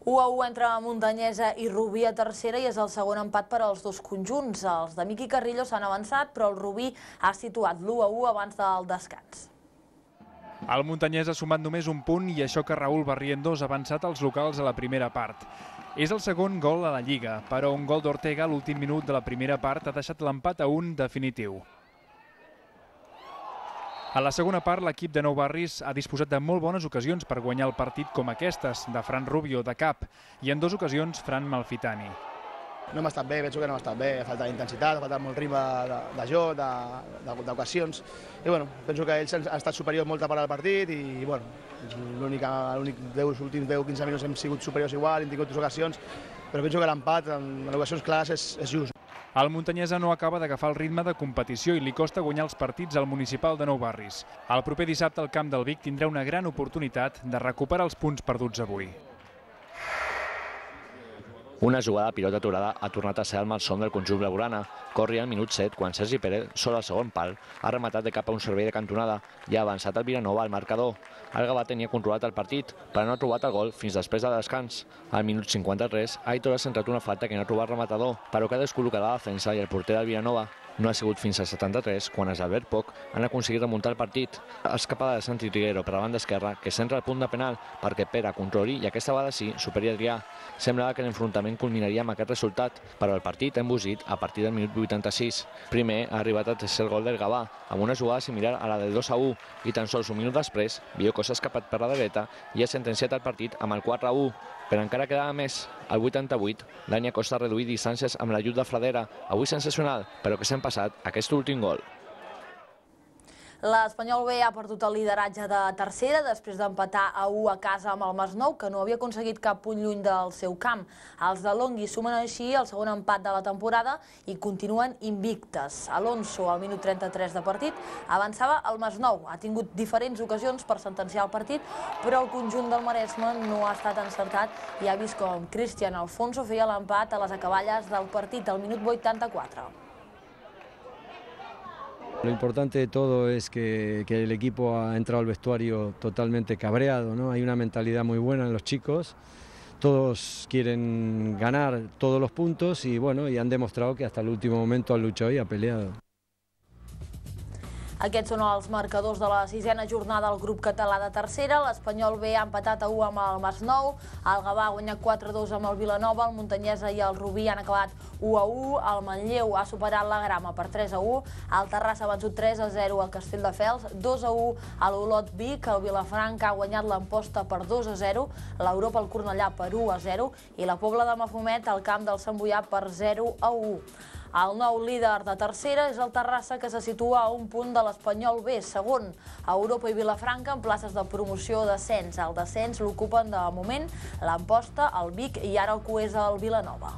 1-1 entre Muntanyesa i Rubí a tercera i és el segon empat per als dos conjunts. Els de Miqui Carrillo s'han avançat, però el Rubí ha situat l'1-1 abans del descans. El Muntanyesa ha sumat només un punt i això que Raúl Barrientos ha avançat als locals a la primera part. És el segon gol a la Lliga, però un gol d'Ortega a l'últim minut de la primera part ha deixat l'empat a 1 definitiu. A la segona part, l'equip de Nou Barris ha disposat de molt bones ocasions per guanyar el partit com aquestes, de Fran Rubio, de cap, i en dues ocasions Fran Malfitani. No hem estat bé, penso que no hem estat bé, ha faltat intensitat, ha faltat molt ritme de joc, d'ocasions, i bueno, penso que ells han estat superiors molta part del partit i bueno, els últims 10-15 minuts hem sigut superiors igual, hem tingut dues ocasions, però penso que l'empat en ocasions clares és just. El Muntanyesa no acaba d'agafar el ritme de competició i li costa guanyar els partits al municipal de Nou Barris. El proper dissabte al camp del Vic tindrà una gran oportunitat de recuperar els punts perduts avui. Una jugada de pilota aturada ha tornat a ser el malson del conjunt blaugrana. Corria al minut 7 quan Sergi Pérez, sol al segon pal, ha rematat de cap a un servei de cantonada i ha avançat el Vilanova al marcador. El Gavà tenia controlat el partit, però no ha trobat el gol fins després del descans. Al minut 53, Aitor ha centrat una falta que no ha trobat rematador, però que ha descol·locat la defensa i el porter del Vilanova. No ha sigut fins al 73 quan els Albert Poch han aconseguit remuntar el partit. Escapada de Santi Triguero per la banda esquerra, que centra el punt de penal perquè Pere controli i aquesta vegada sí superi Adrià. Semblava que l'enfrontament culminaria amb aquest resultat, però el partit ha embogit a partir del minut 86. Primer ha arribat el tercer gol del Gavà, amb una jugada similar a la del 2-1, i tan sols un minut després, Bioko s'ha escapat per la dreta i ha sentenciat el partit amb el 4-1. Però encara quedava més. Al 88, Dani Acosta ha reduït distàncies amb l'ajut de Fradera, avui sensacional, però que s'han passat aquest últim gol. L'Espanyol B ha perdut el lideratge de tercera després d'empatar a 1 a casa amb el Masnou, que no havia aconseguit cap punt lluny del seu camp. Els de Longhi sumen així el segon empat de la temporada i continuen invictes. Alonso, al minut 33 de partit, avançava el Masnou. Ha tingut diferents ocasions per sentenciar el partit, però el conjunt del Maresme no ha estat encertat i ha vist com Cristian Alfonso feia l'empat a les acaballes del partit al minut 84. Lo importante de todo es que el equipo ha entrado al vestuario totalmente cabreado, ¿no? Hay una mentalidad muy buena en los chicos, todos quieren ganar todos los puntos y bueno, y han demostrado que hasta el último momento han luchado y han peleado. Aquests són els marcadors de la sisena jornada al grup català de tercera. L'Espanyol B ha empatat a 1 amb el Masnou, el Gavà ha guanyat 4-2 amb el Vilanova, el Muntanyesa i el Rubí han acabat 1-1, el Manlleu ha superat la Grama per 3-1, el Terrassa ha vençut 3-0 al Castelldefels, 2-1 a l'Olot Vic, el Vilafranca ha guanyat l'Amposta per 2-0, l'Europa al Cornellà per 1-0 i la Pobla de Mafumet al camp del Sant Boià per 0-1. El nou líder de tercera és el Terrassa, que se situa a un punt de l'Espanyol B, segon. Europa i Vilafranca en places de promoció o descens. El descens l'ocupen de moment l'Amposta, el Vic i ara el Cuesa al Vilanova.